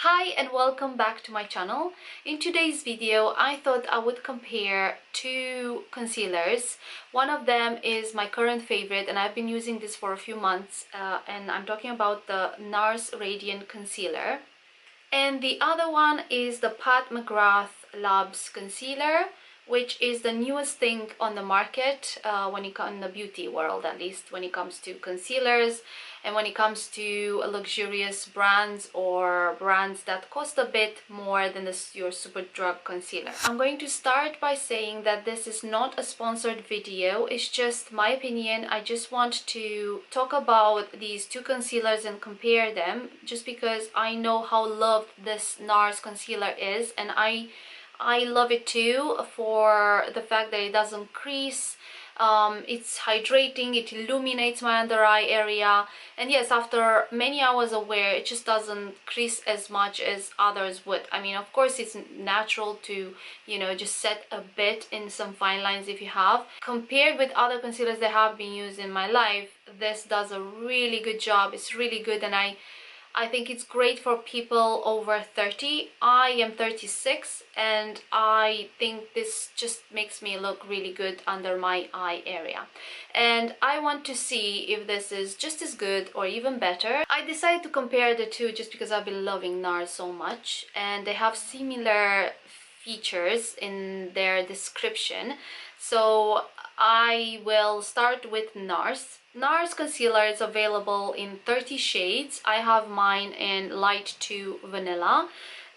Hi and welcome back to my channel. In today's video I thought I would compare two concealers. One of them is my current favorite and I've been using this for a few months and I'm talking about the Nars Concealer. And the other one is the Pat McGrath Concealer, which is the newest thing on the market when it comes in the beauty world, at least when it comes to concealers and when it comes to luxurious brands or brands that cost a bit more than your Superdrug concealer. I'm going to start by saying that this is not a sponsored video, it's just my opinion. I just want to talk about these two concealers and compare them just because I know how loved this Nars concealer is, and I love it too for the fact that it doesn't crease. It's hydrating, it illuminates my under eye area, and yes, after many hours of wear it just doesn't crease as much as others would. I mean, of course it's natural to, you know, just set a bit in some fine lines if you have. Compared with other concealers that have been used in my life, this does a really good job. It's really good, and I think it's great for people over 30. I am 36 and I think this just makes me look really good under my eye area. And I want to see if this is just as good or even better. I decided to compare the two just because I've been loving NARS so much and they have similar features in their description. So I will start with NARS. NARS Concealer is available in 30 shades. I have mine in light to vanilla.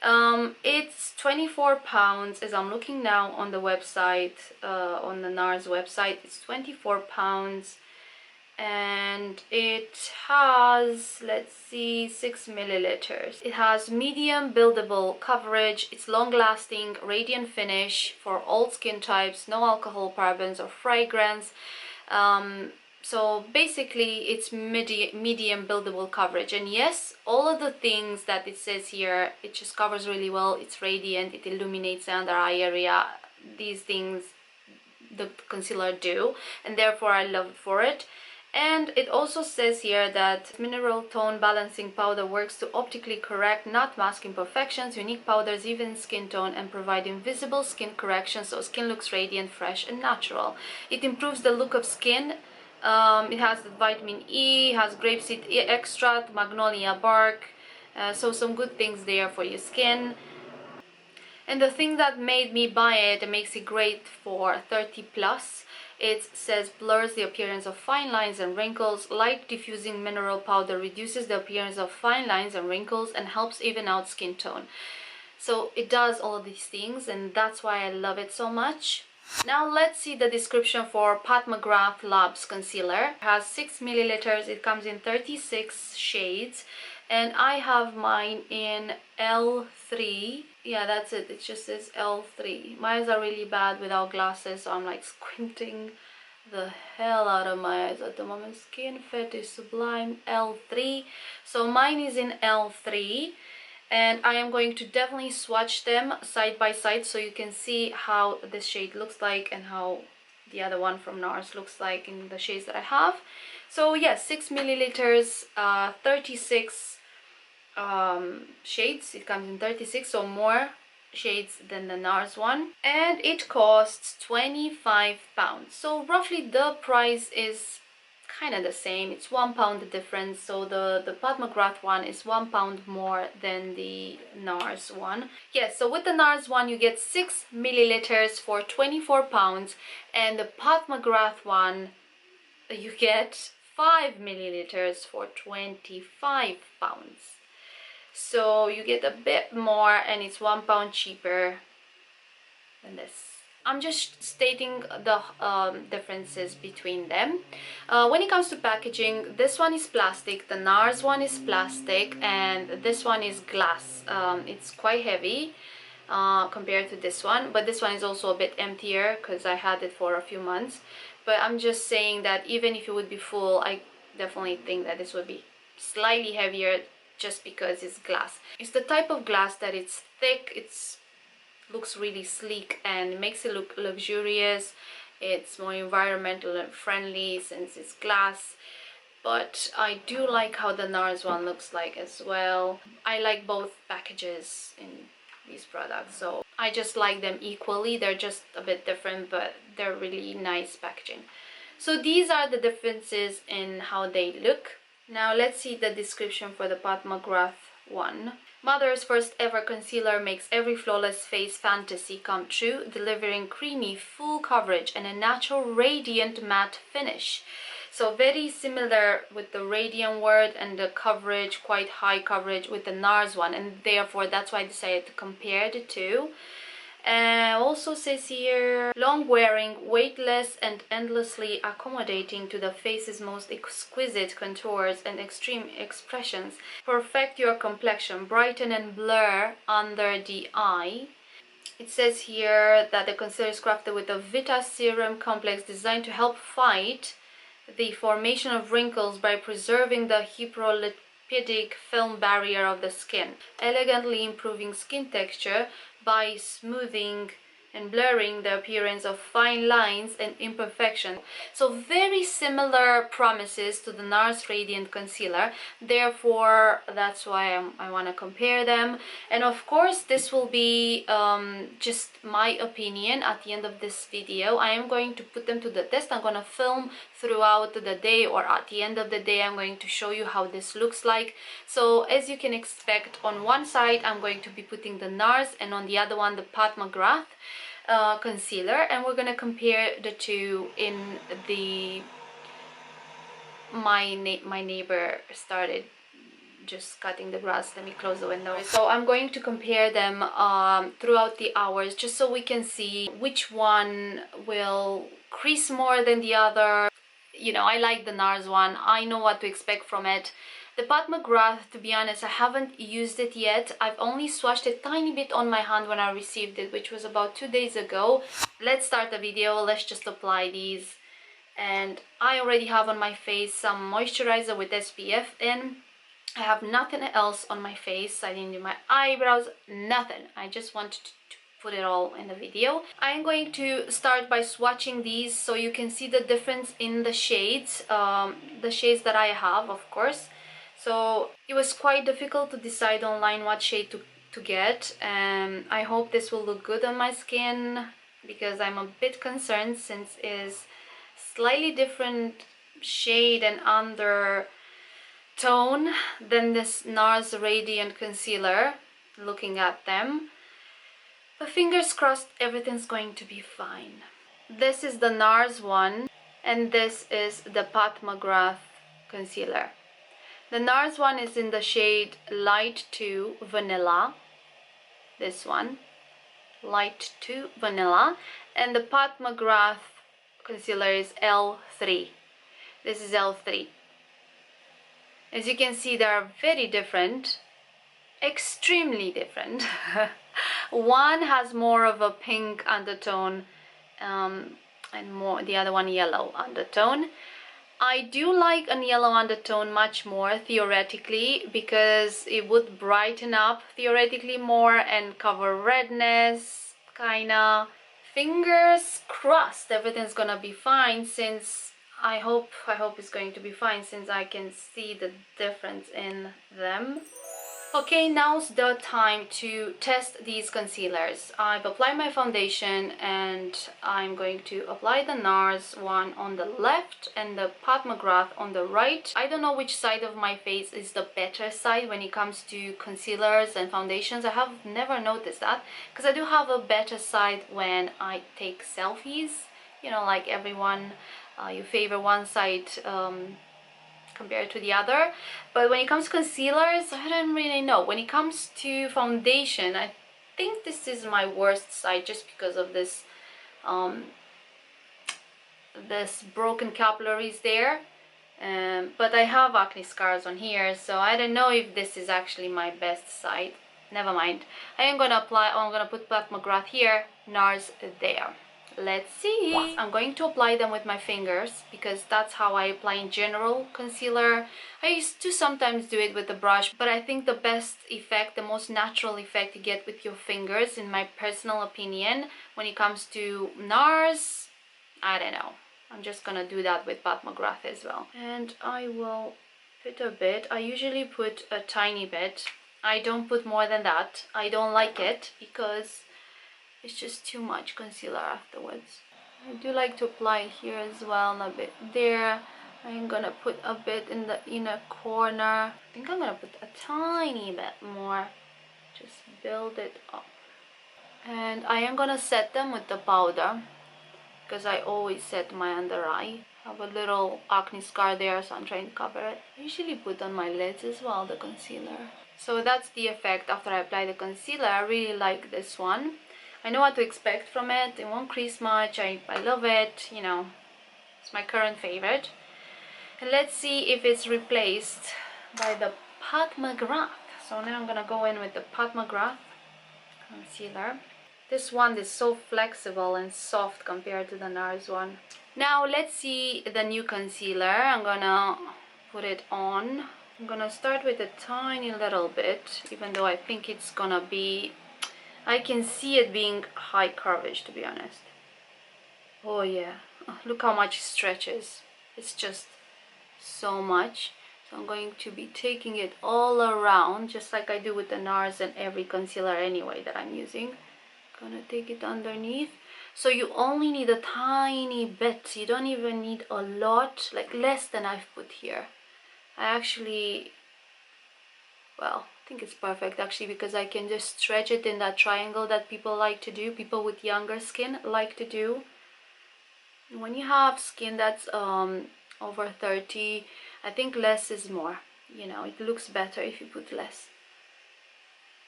It's £24 as I'm looking now on the website, on the NARS website. It's £24 and it has, let's see, 6 milliliters. It has medium buildable coverage. It's long lasting, radiant finish for all skin types, no alcohol, parabens or fragrance. So basically it's medium buildable coverage, and yes, all of the things that it says here, it just covers really well. It's radiant, it illuminates the under eye area. These things the concealer do, and therefore I love it for it. And it also says here that mineral tone balancing powder works to optically correct, not mask imperfections. Unique powders even skin tone and provide invisible skin correction so skin looks radiant, fresh and natural. It improves the look of skin. It has the vitamin E, has grapeseed extract, magnolia bark, so some good things there for your skin. And the thing that made me buy it and makes it great for 30 plus, it says blurs the appearance of fine lines and wrinkles. Light diffusing mineral powder reduces the appearance of fine lines and wrinkles and helps even out skin tone. So it does all of these things, and that's why I love it so much. Now let's see the description for Pat McGrath Concealer. It has 6 milliliters. It comes in 36 shades and I have mine in L3. Yeah, that's it. It just says L3. My eyes are really bad without glasses, so I'm like squinting the hell out of my eyes at the moment. Skin Fit is Sublime L3. So mine is in L3. And I am going to definitely swatch them side by side so you can see how this shade looks like and how the other one from NARS looks like in the shades that I have. So yes, 6 milliliters, 36 shades. It comes in 36, so more shades than the NARS one. And it costs £25. So roughly the price is kind of the same. It's £1 difference. So the Pat McGrath one is £1 more than the NARS one. Yes, so with the NARS one you get 6 milliliters for £24, and the Pat McGrath one you get 5 milliliters for £25. So you get a bit more and it's £1 cheaper than this. I'm just stating the differences between them. When it comes to packaging, this one is plastic, the NARS one is plastic, and this one is glass. It's quite heavy compared to this one, but this one is also a bit emptier because I had it for a few months. But I'm just saying that even if it would be full, I definitely think that this would be slightly heavier just because it's glass. It's the type of glass that it's thick, it's looks really sleek and makes it look luxurious. It's more environmental and friendly since it's glass. but I do like how the Nars one looks like as well. I like both packages in these products, so I just like them equally. They're just a bit different, but they're really nice packaging. So these are the differences in how they look. Now let's see the description for the Pat McGrath one. Mother's first ever concealer makes every flawless face fantasy come true, delivering creamy, full coverage and a natural radiant matte finish. So very similar with the radiant word, and the coverage, quite high coverage with the Nars one, and therefore that's why I decided to compare the two. Also says here, long wearing, weightless and endlessly accommodating to the face's most exquisite contours and extreme expressions. Perfect your complexion, brighten and blur under the eye. It says here that the concealer is crafted with a Vita Serum Complex designed to help fight the formation of wrinkles by preserving the hyperlipidic film barrier of the skin, elegantly improving skin texture by smoothing and blurring the appearance of fine lines and imperfection. So very similar promises to the Nars Radiant Concealer, therefore that's why I want to compare them. And of course this will be just my opinion at the end of this video. I am going to put them to the test. I'm going to film throughout the day, or at the end of the day I'm going to show you how this looks like. So as you can expect, on one side I'm going to be putting the Nars, and on the other one the Pat McGrath concealer, and we're gonna compare the two in the my neighbor started just cutting the grass. Let me close the window. So I'm going to compare them throughout the hours, just so we can see which one will crease more than the other. You know, I like the Nars one. I know what to expect from it. The Pat McGrath, to be honest, I haven't used it yet. I've only swatched a tiny bit on my hand when I received it, which was about 2 days ago. Let's start the video. Let's just apply these. And I already have on my face some moisturizer with SPF in. I have nothing else on my face. I didn't do my eyebrows, nothing. I just wanted to put it all in the video. I'm going to start by swatching these so you can see the difference in the shades that I have, of course. So it was quite difficult to decide online what shade to get, and I hope this will look good on my skin, because I'm a bit concerned since it is slightly different shade and undertone than this Nars Radiant Concealer, looking at them. But fingers crossed, everything's going to be fine. This is the Nars one, and this is the Pat McGrath Concealer. The Nars one is in the shade Light 2 Vanilla. This one, Light 2 Vanilla. And the Pat McGrath Concealer is L3. This is L3. As you can see, they are very different. Extremely different. One has more of a pink undertone and the other one yellow undertone. I do like a yellow undertone much more theoretically, because it would brighten up theoretically more and cover redness, kinda. Fingers crossed everything's gonna be fine, since I hope it's going to be fine, since I can see the difference in them. Okay, now's the time to test these concealers. I've applied my foundation, and I'm going to apply the Nars one on the left and the Pat McGrath on the right. I don't know which side of my face is the better side when it comes to concealers and foundations. I have never noticed that, because I do have a better side when I take selfies. You know, like everyone, you favor one side compared to the other. But when it comes to concealers, I don't really know. When it comes to foundation, I think this is my worst side, just because of this this broken capillaries there. But I have acne scars on here, so I don't know if this is actually my best side. Never mind. I'm gonna put Pat McGrath here, Nars there. Let's see. I'm going to apply them with my fingers, because that's how I apply in general concealer. I used to sometimes do it with a brush, but I think the best effect, the most natural effect, you get with your fingers, in my personal opinion. When it comes to Nars, I don't know. I'm just gonna do that with Pat McGrath as well. And I will put a bit. I usually put a tiny bit. I don't put more than that. I don't like it because it's just too much concealer afterwards. I do like to apply here as well, a bit there. I'm gonna put a bit in the inner corner. I think I'm gonna put a tiny bit more. Just build it up. And I am gonna set them with the powder, because I always set my under eye. I have a little acne scar there, so I'm trying to cover it. I usually put on my lids as well, the concealer. So that's the effect after I apply the concealer. I really like this one. I know what to expect from it. It won't crease much. I love it, you know. It's my current favorite. And let's see if it's replaced by the Pat McGrath. So now I'm gonna go in with the Pat McGrath concealer. This one is so flexible and soft compared to the Nars one. Now let's see the new concealer. I'm gonna put it on. I'm gonna start with a tiny little bit, even though I think it's gonna be, I can see it being high coverage, to be honest. Oh yeah, look how much it stretches. It's just so much. So I'm going to be taking it all around, just like I do with the Nars and every concealer anyway that I'm using. Gonna take it underneath. So you only need a tiny bit. You don't even need a lot, like less than I've put here. I actually, well, I think it's perfect actually, because I can just stretch it in that triangle that people like to do, people with younger skin like to do. When you have skin that's over 30, I think less is more. You know, it looks better if you put less.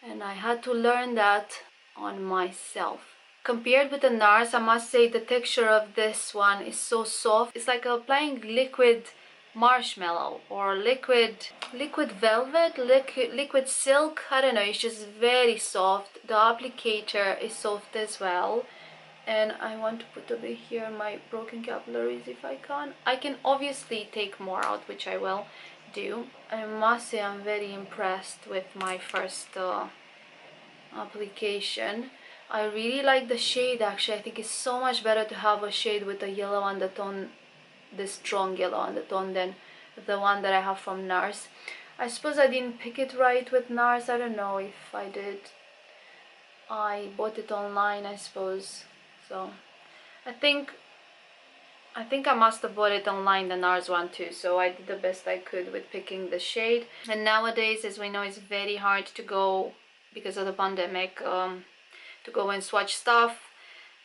And I had to learn that on myself. Compared with the Nars, I must say the texture of this one is so soft. It's like applying liquid marshmallow or liquid velvet, liquid silk. I don't know, it's just very soft. The applicator is soft as well. And I want to put a bit here my broken capillaries if I can. I can obviously take more out, which I will do. I must say I'm very impressed with my first application. I really like the shade actually. I think it's so much better to have a shade with a yellow undertone, this strong yellow undertone, than the one that I have from Nars. I suppose I didn't pick it right with Nars. I don't know if I did. I bought it online, I suppose. So I think I must have bought it online, the Nars one too, so I did the best I could with picking the shade. And nowadays, as we know, it's very hard to go, because of the pandemic, to go and swatch stuff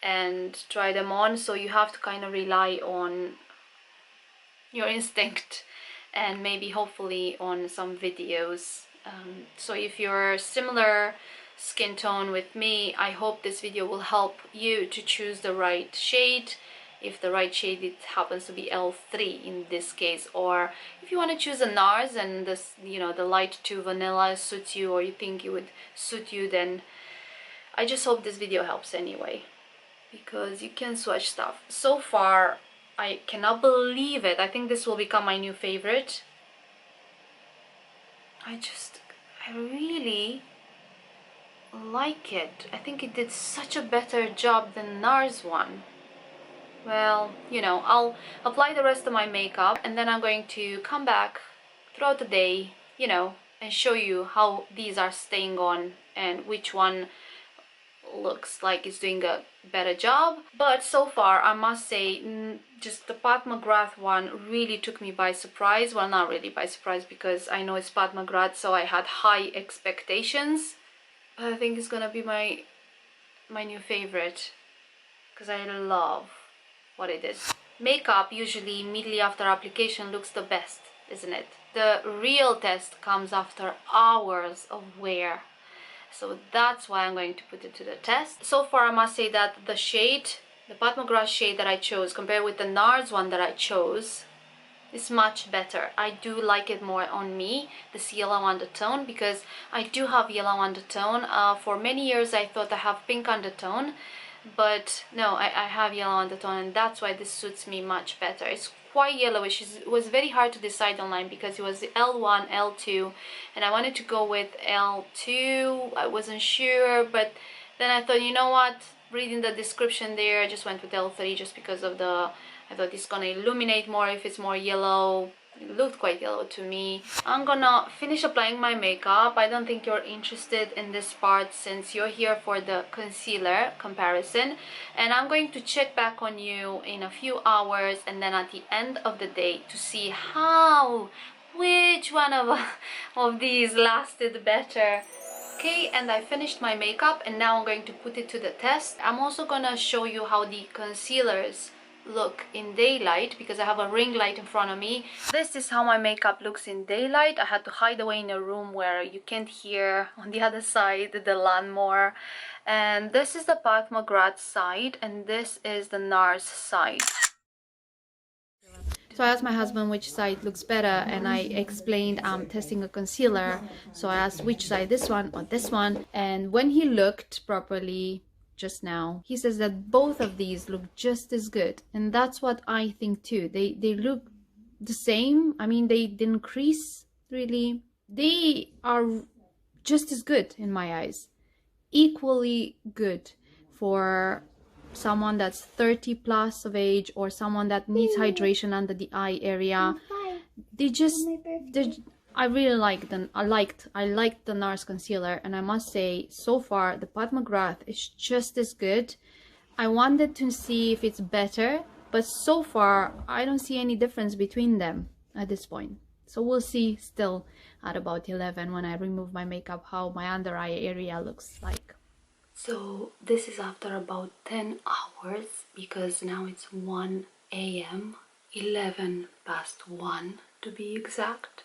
and try them on, so you have to kind of rely on your instinct and maybe hopefully on some videos. So if you're similar skin tone with me, I hope this video will help you to choose the right shade. If the right shade, it happens to be L3 in this case, or if you want to choose a Nars and this, you know, the light to vanilla suits you, or you think it would suit you, then I just hope this video helps anyway, because you can swatch stuff. So far, I cannot believe it. I think this will become my new favorite. I really like it. I think it did such a better job than Nars one. Well, you know, I'll apply the rest of my makeup and then I'm going to come back throughout the day, you know, and show you how these are staying on and which one looks like it's doing a better job. But so far, I must say, just the Pat McGrath one really took me by surprise. Well, not really by surprise, because I know it's Pat McGrath, so I had high expectations. But I think it's gonna be my new favorite, because I love what it is. Makeup usually immediately after application looks the best, isn't it? The real test comes after hours of wear. So that's why I'm going to put it to the test. So far, I must say that the shade, the Pat McGrath shade that I chose compared with the Nars one that I chose, is much better. I do like it more on me, this yellow undertone, because I do have yellow undertone. For many years I thought I have pink undertone, but no, I have yellow undertone, and that's why this suits me much better. It's quite yellowish. It was very hard to decide online because it was L1, L2, and I wanted to go with L2. I wasn't sure, but then I thought, you know what, reading the description there, I just went with L3 just because of the I thought it's gonna illuminate more if it's more yellow. It looked quite yellow to me. I'm gonna finish applying my makeup. I don't think you're interested in this part since you're here for the concealer comparison. And I'm going to check back on you in a few hours and then at the end of the day to see which one of these lasted better. Okay, and I finished my makeup and now I'm going to put it to the test. I'm also gonna show you how the concealers look in daylight because I have a ring light in front of me. This is how my makeup looks in daylight. I had to hide away in a room where you can't hear on the other side the lawnmower. And this is the Pat McGrath side and this is the Nars side. So I asked my husband which side looks better and I explained I'm testing a concealer. So I asked which side, this one or this one. And when he looked properly just now, he says that both of these look just as good. And that's what I think too. They look the same. I mean, they didn't crease really. They are just as good in my eyes. Equally good for someone that's 30 plus of age or someone that needs hydration under the eye area. I really like them. I liked the Nars Concealer, and I must say so far the Pat McGrath is just as good. I wanted to see if it's better, but so far I don't see any difference between them at this point. So we'll see still at about 11 when I remove my makeup how my under eye area looks like. So this is after about 10 hours because now it's 1 a.m. 11 past 1 to be exact.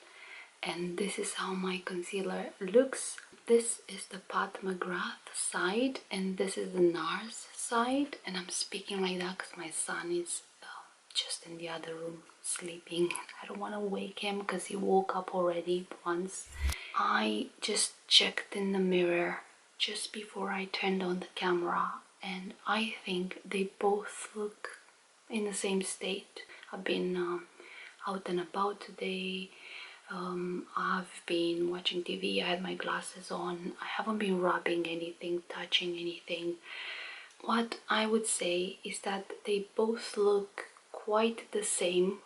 And this is how my concealer looks. This is the Pat McGrath side and this is the Nars side. And I'm speaking like that because my son is just in the other room sleeping. I don't want to wake him because he woke up already once. I just checked in the mirror just before I turned on the camera and I think they both look in the same state. I've been out and about today. I've been watching TV. I had my glasses on. I haven't been rubbing anything, touching anything. What I would say is that they both look quite the same.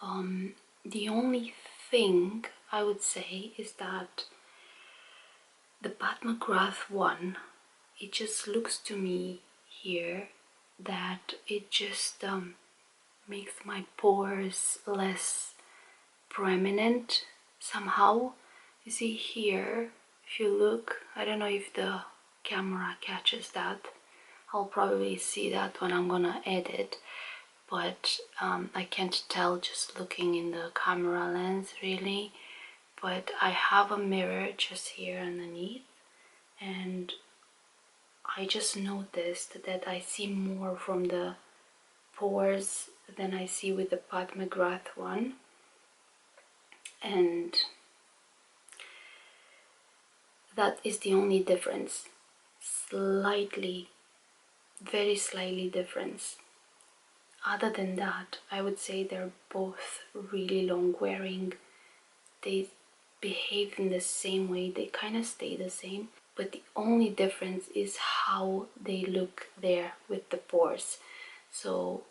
The only thing I would say is that the Pat McGrath one, it just looks to me here that it just makes my pores less prominent somehow. You see here, if you look, I don't know if the camera catches that. I'll probably see that when I'm gonna edit, but I can't tell just looking in the camera lens really. But I have a mirror just here underneath and I just noticed that I see more from the pores than I see with the Pat McGrath one. And that is the only difference. Slightly, very slightly difference. Other than that, I would say they're both really long wearing. They behave in the same way, they kind of stay the same, but the only difference is how they look there with the pores. So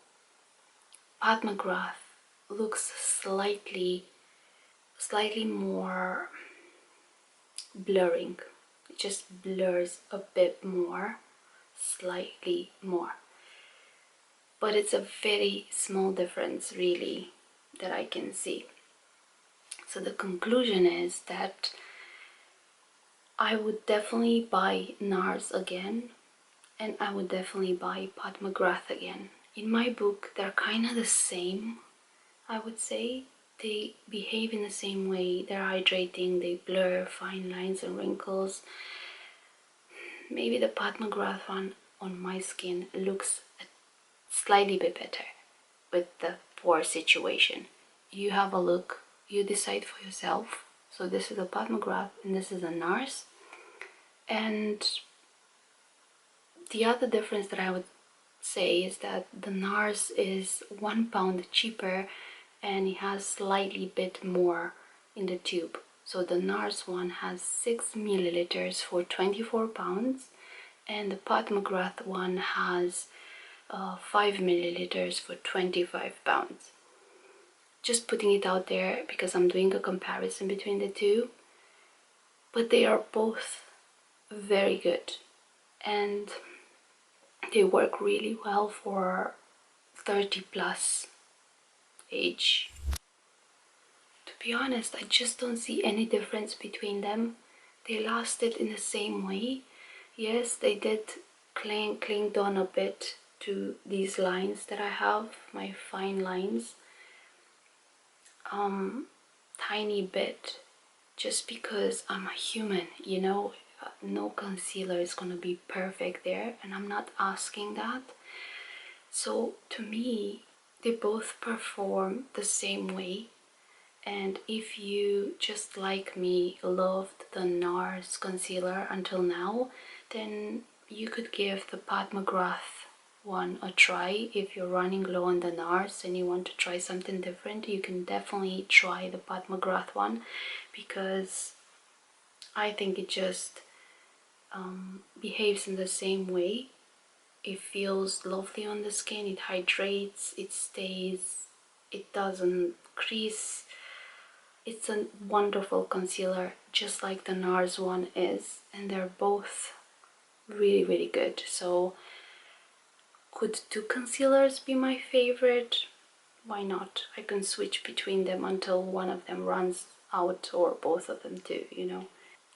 Pat McGrath looks slightly more blurring. It just blurs a bit more, slightly more, but it's a very small difference really that I can see. So the conclusion is that I would definitely buy Nars again and I would definitely buy Pat McGrath again. In my book, they're kind of the same, I would say. They behave in the same way. They're hydrating, they blur fine lines and wrinkles. Maybe the Pat McGrath one on my skin looks a slightly bit better with the pore situation. You have a look. You decide for yourself. So this is a Pat McGrath and this is a Nars. And the other difference that I would say is that the Nars is £1 cheaper and it has slightly bit more in the tube. So the Nars one has 6 milliliters for £24 and the Pat McGrath one has 5 milliliters for £25. Just putting it out there because I'm doing a comparison between the two, but they are both very good and they work really well for 30 plus age. To be honest, I just don't see any difference between them. They lasted in the same way. Yes, they did clinged on a bit to these lines that I have, my fine lines. Tiny bit, just because I'm a human, you know. No concealer is gonna be perfect there, and I'm not asking that. So to me, they both perform the same way. And if you, just like me, loved the Nars Concealer until now, then you could give the Pat McGrath one a try. If you're running low on the Nars and you want to try something different, you can definitely try the Pat McGrath one, because I think it just behaves in the same way. It feels lovely on the skin, it hydrates, it stays, it doesn't crease. It's a wonderful concealer, just like the Nars one is, and they're both really, really good. So could two concealers be my favorite? Why not? I can switch between them until one of them runs out, or both of them too, you know.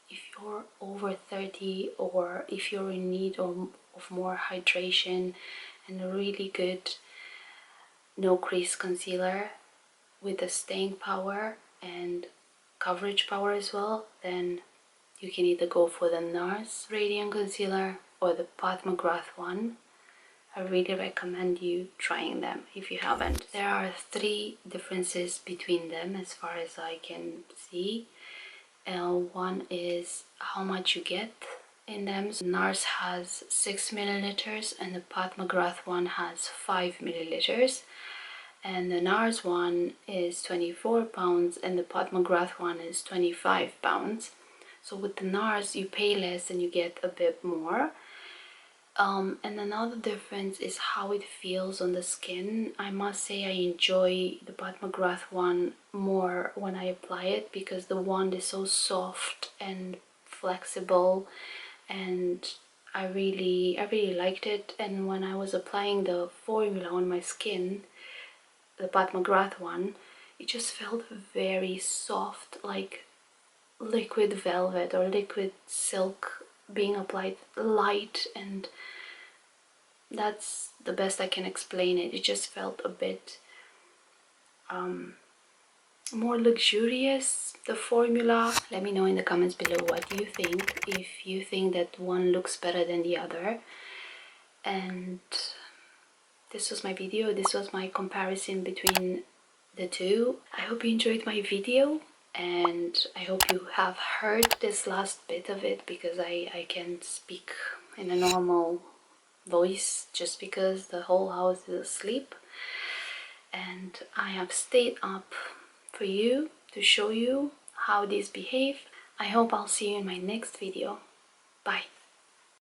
If you're over 30, or if you're in need of more hydration and a really good no crease concealer with the staying power and coverage power as well, then you can either go for the Nars Radiant Concealer or the Pat McGrath one. I really recommend you trying them if you haven't. There are 3 differences between them as far as I can see. One is how much you get in them. So Nars has 6 milliliters and the Pat McGrath one has 5 milliliters. And the Nars one is £24 and the Pat McGrath one is £25. So with the Nars you pay less and you get a bit more. And another difference is how it feels on the skin. I must say I enjoy the Pat McGrath one more when I apply it, because the wand is so soft and flexible, and I really liked it. And when I was applying the formula on my skin, the Pat McGrath one, it just felt very soft, like liquid velvet or liquid silk being applied, light, and that's the best I can explain it. It just felt a bit more luxurious, the formula. Let me know in the comments below what you think, if you think that one looks better than the other. And this was my video. This was my comparison between the two. I hope you enjoyed my video, and I hope you have heard this last bit of it, because I can't speak in a normal voice just because the whole house is asleep, and I have stayed up for you to show you how these behave. I hope I'll see you in my next video. Bye.